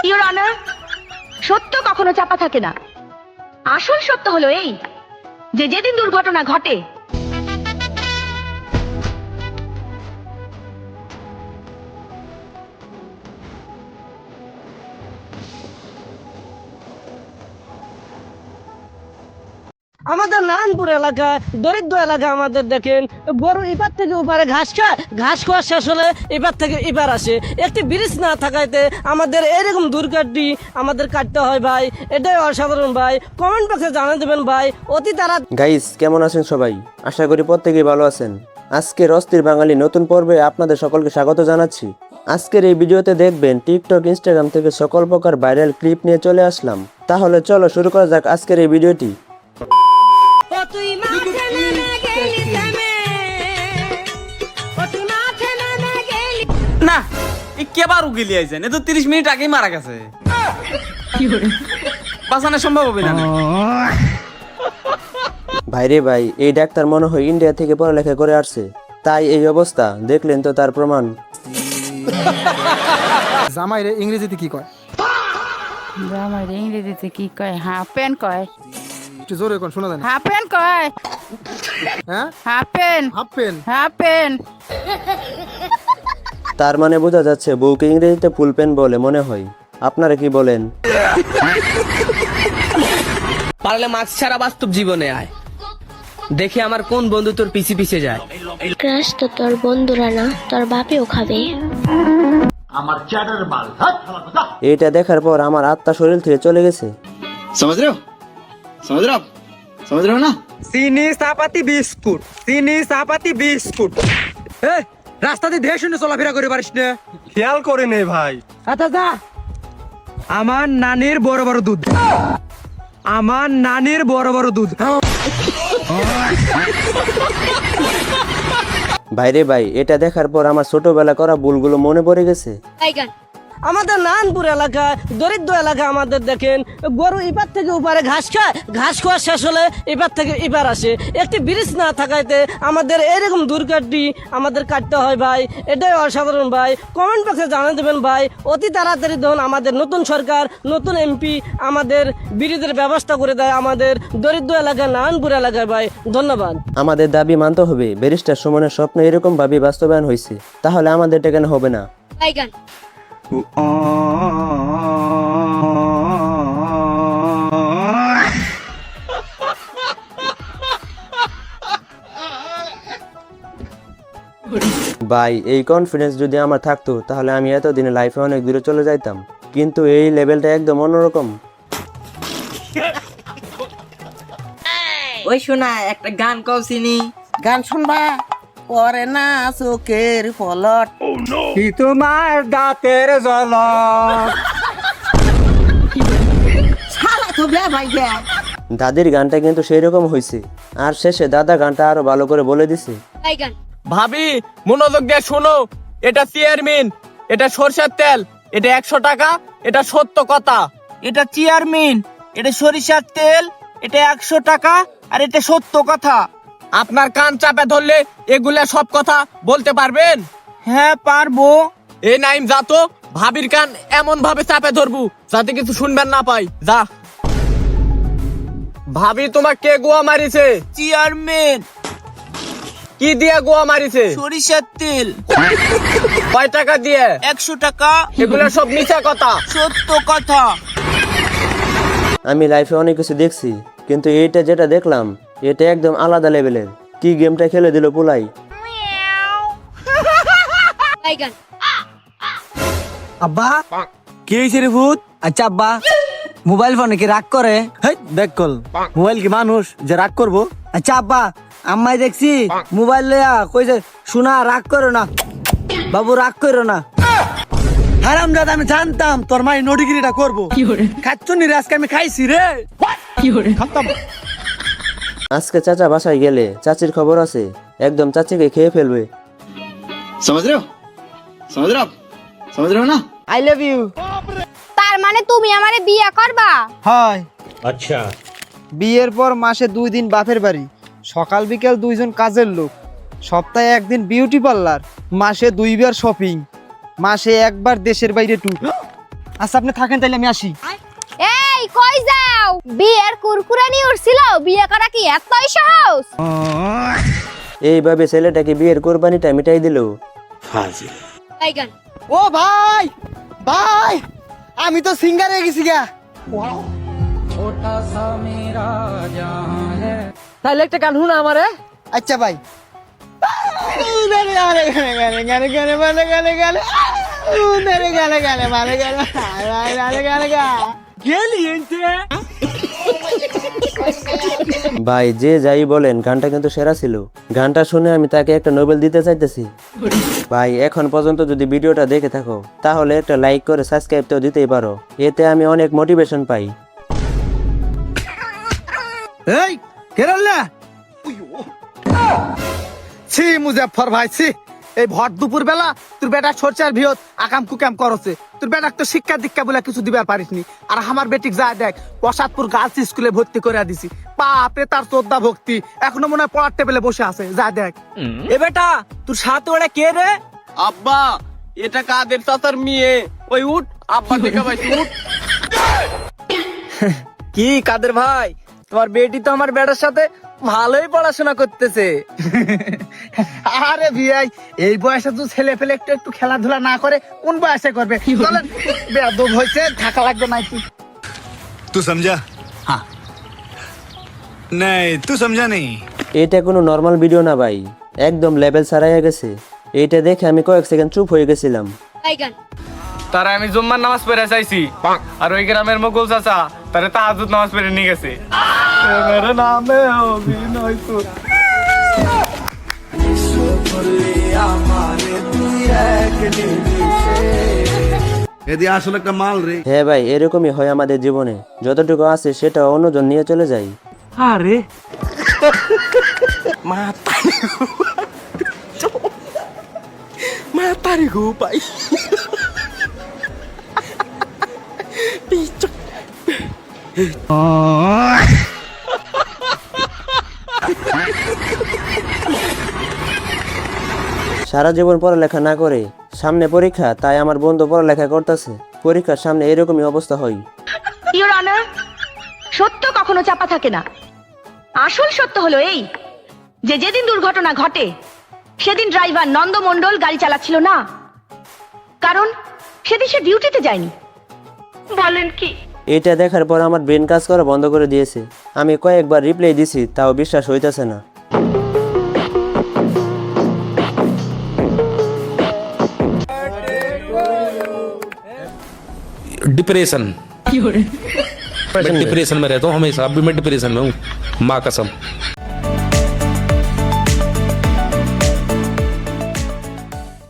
Your honour, সত্য কখনো চাপা থাকে না। আসল সত্য হলো এই যে যেদিন দুর্ঘটনা ঘটে আমাদের নারায়ণপুর এলাকায় দরিদ্র এলাকা আমাদের দেখেন গরু এপার থেকে ওপারে ঘাস খায়, ঘাস খাওয়া শেষ হলে এপার থেকে এপার আসে। একটি ব্রিজ না থাকাইতে আমাদের এরকম দুর্ঘটনা আমাদের কাটতে হয় ভাই, এটাই অসাধারণ ভাই। কমেন্ট বক্সে জানিয়ে দেবেন ভাই অতি তারা। গাইস, কেমন আছেন সবাই? আশা করি প্রত্যেকেই ভালো আছেন। আজকের অস্থির বাঙালি নতুন পর্বে আপনাদের সকলকে স্বাগত জানাচ্ছি। আজকের এই ভিডিওতে দেখবেন টিকটক, ইনস্টাগ্রাম থেকে সকল প্রকার ভাইরাল ক্লিপ নিয়ে চলে আসলাম। তাহলে চলো শুরু করা যাক আজকের এই ভিডিওটি। না, কেবার উকিলি আইছেন? এ তো 30 মিনিট আগেই মারা গেছে। বাঁচানো সম্ভব হবে না। ভাইরে ভাই, এই ডাক্তার মনে হয় ইন্ডিয়া থেকে পড়ালেখা করে আসছে, তাই এই অবস্থা। দেখলেন তো তার প্রমাণ। জামাইরে ইংরেজিতে কি কয়? জামাইরে ইংরেজিতে কি কয়? হাফ প্যান্ট কয়। একটু জোরে কোন শোনা যায় না। হাফ প্যান্ট কয়। হ্যাঁ, half pant. Half pen. Half pant. তার মানে বোঝা যাচ্ছে বউকে ইংরেজিতে ফুল পেন বলে মনে হয়। আপনারা কি বলেন? পারলে মাস্ক ছাড়া বাস্তব জীবনে আয়, দেখে আমার কোন বন্ধু তোর পিছে পিছে যায়। ক্রাশ তো তোর বন্ধুরা না, তোর বাপেও খাবে। এটা দেখার পর আমার আত্মা শরীর থেকে চলে গেছে। समझ रहे हो? समझ रहे हो आप? समझ रहे हो ना? চিনি চাপাতি বিস্কুট, চিনি চাপাতি বিস্কুট। এই রাস্তাতে দেখে শুনে চলাফেরা করে পারিস না? খেয়াল করে নে ভাই। আচ্ছা যা। আমার নানির বড় বড় দুধ, আমার নানির বড় বড় দুধ। ভাইরে ভাই, এটা দেখার পর আমার ছোটবেলা করা ভুলগুলো মনে পড়ে গেছে। আমাদের নারায়ণপুর এলাকায় দরিদ্র এলাকা আমাদের দেখেন গরু এপার থেকে ওপারে ঘাস খায়, ঘাস খাওয়া শেষ হলে এপার থেকে এপার আসে। একটি ব্রিজ না থাকাইতে আমাদের এরকম দুর্ঘটনা আমাদের কাটতে হয় ভাই, এটাই অসাধারণ ভাই। কমেন্ট বক্সে জানিয়ে দেবেন ভাই অতি তাড়াতাড়ি ধরুন আমাদের নতুন সরকার, নতুন এমপি আমাদের ব্রিজের ব্যবস্থা করে দেয় আমাদের দরিদ্র এলাকায়, নারায়ণপুর এলাকায় ভাই। ধন্যবাদ। আমাদের দাবি মানতে হবে। ব্যারিস্টার সুমনের স্বপ্ন এরকম ভাবে বাস্তবায়ন হয়েছে, তাহলে আমাদের এটা কেন হবে না? ভাই, এই কনফিডেন্স যদি আমার থাকতো তাহলে আমি এতদিনে লাইফে অনেক দূরে চলে যাইতাম, কিন্তু এই লেভেলটা একদম অন্যরকম। ওই শোনা একটা গান কওছিনি, গান শুনবা? পরে না চোখের পলট কি তোমার দাঁতের ঝলক। শালা তো বে ভাই গে। দাদির গানটা কিন্তু সেই রকম হয়েছে, আর শেষে দাদা গানটা আরো ভালো করে বলে দিছে। ভাবি মনোযোগ দিয়ে শোনো, এটা চেয়ারম্যান, এটা সরষের তেল, এটা 100 টাকা, এটা সত্য কথা। এটা চেয়ারম্যান, এটা সরিষার তেল, এটা 100 টাকা, আর এটা সত্য কথা। আপনার কান চাপে ধরলে এগুলা সব কথা বলতে পারবেন? হ্যাঁ পারবো। এই নাইম যা তো, ভাবির কান এমন ভাবে চাপে ধরবো যাতে কিছু শুনবেন না পাই। যা। ভাবি তোমার কে গোয়া মারিছে? চেয়ারম্যান। কি দিয়ে গোয়া মারিছে? সরিষার তেল। কয় টাকা দিয়ে? 100 টাকা। এগুলো সব মিথ্যা কথা, সত্য কথা। আমি লাইফে অনেক কিছু দেখছি, কিন্তু এইটা যেটা দেখলাম এটা একদম আলাদা লেভেলের। কি গেমটা খেলে দিল পুলাই। আব্বা কি হয়েছে রে ভূত? আচ্ছা আব্বা, মোবাইল ফোনে কি রাগ করে? দেখ কল, মোবাইল কি মানুষ যে রাগ করবো? আচ্ছা আব্বা, আম্মাই দেখছি মোবাইল লইয়া কইছে শোনা রাগ করো না বাবু, রাগ করো না। হারামজাদা, আমি জানতাম তোর মাই নডিগিরিটা করবো। খাচ্ছনি রে, আজকে আমি খাইছি রে। আজকে চাচা বাসায় গেলে চাচির খবর আছে, একদম চাচিকে খেয়ে ফেলবে। समझ रहे हो? समझ रहे हो आप? समझ रहे हो ना? I love you. তার মানে তুমি আমারে বিয়ে করবা? হয়। আচ্ছা, বিয়ের পর মাসে 2 দিন বাপের বাড়ি, সকাল বিকেল 2 জন কাজের লোক, সপ্তাহে 1 দিন বিউটি পার্লার, মাসে 2 বার শপিং, মাসে 1 বার দেশের বাইরে ট্যুর। আচ্ছা আপনি থাকেন তাইলে আমি আসি। এই কই যাও? বিয়ের কুরকুরে নিয়ে উঠছিল, বিয়ে করা কি এতই সহজ? এইভাবে ছেলেটাকে বিয়ের কোরবানিটা মিটাই দিল। ও ভাই ভাই, আমি তো সিঙ্গার হয়ে গেছি গা। তাহলে একটা গান শুনা আমারে। আচ্ছা ভাই। ভাই যে যাই বলেন গানটা কিন্তু সেরা ছিল। গানটা শুনে আমি তাকে একটা নোবেল দিতে চাইতেছি। ভাই এখন পর্যন্ত যদি ভিডিওটা দেখে থাকো তাহলে একটা লাইক করে সাবস্ক্রাইব তো দিতেই পারো, এতে আমি অনেক মোটিভেশন পাই। এই কেরল্লা ছি মুজাফর ভাই ছি, এই ভর দুপুর বেলা তোর বেটা সরচার ভিয়ত আকাম কুকাম করছে। তোর বেটা তো শিক্ষা দীক্ষা বলে কিছু দিবার পারিসনি, আর আমার বেটিক যা দেখ প্রসাদপুর গার্লস স্কুলে ভর্তি করে দিছি। বাপরে তার শ্রদ্ধা ভক্তি, এখনো মনে হয় পড়ার টেবিলে বসে আছে। যা দেখ। এ বেটা তোর সাথে ওরা কে রে? আব্বা এটা কাদের চাচার মেয়ে। ওই উঠ, আব্বা দেখা ভাই উঠ। কি কাদের ভাই, তোমার বেটি তো আমার বেটার সাথে ভালোই পড়াশোনা করতেছে। আরে ভাই এই বয়সে তো ছেলে পেলে একটু একটু খেলাধুলা না করে কোন বয়সে করবে? চলেন, বেয়াদব হয়েছে, থাকা লাগবে না কি? তুই সমঝা? হ্যাঁ নাই তুই সমঝা নেই। এটা কোনো নর্মাল ভিডিও না ভাই, একদম লেভেল ছাড়াইয়া গেছে। এইটা দেখে আমি কয়েক সেকেন্ড চুপ হয়ে গেছিলাম। তারা আমি জুম্মার নামাজ পড়ে চাইছি, আর ওই গ্রামের মুকুল চাচা তারে তাহাজ্জুদ নামাজ পড়ে নিয়ে গেছে। নামে অভিনয় কর। আসলে একটা মাল রে। হ্যাঁ ভাই, এরকমই হয় আমাদের জীবনে, যতটুকু আছে সেটা অন্যজন নিয়ে চলে যায়। আরে মাতারি গো পাই। সারা জীবন পড়ালেখা না করে সামনে পরীক্ষা, তাই আমার বন্ধু পড়ালেখা করতেছে। পরীক্ষার সামনে এরকমই অবস্থা হয়। ইওর অনার, সত্য কখনো চাপা থাকে না। আসল সত্য হলো এই যে যেদিন দুর্ঘটনা ঘটে সেদিন ড্রাইভার নন্দমণ্ডল গাড়ি চালাচ্ছিল না, কারণ সেদিন সে ডিউটিতে যায়নি। বলেন কি? এটা দেখার পর আমার ব্রেন কাজ করা বন্ধ করে দিয়েছে। আমি কয়েকবার রিপ্লাই দিছি, তাও বিশ্বাস হইতেছে না। डिप्रेशन मैं डिप्रेशन में रहता हूँ हमेशा। अभी मैं डिप्रेशन में हूँ, माँ कसम।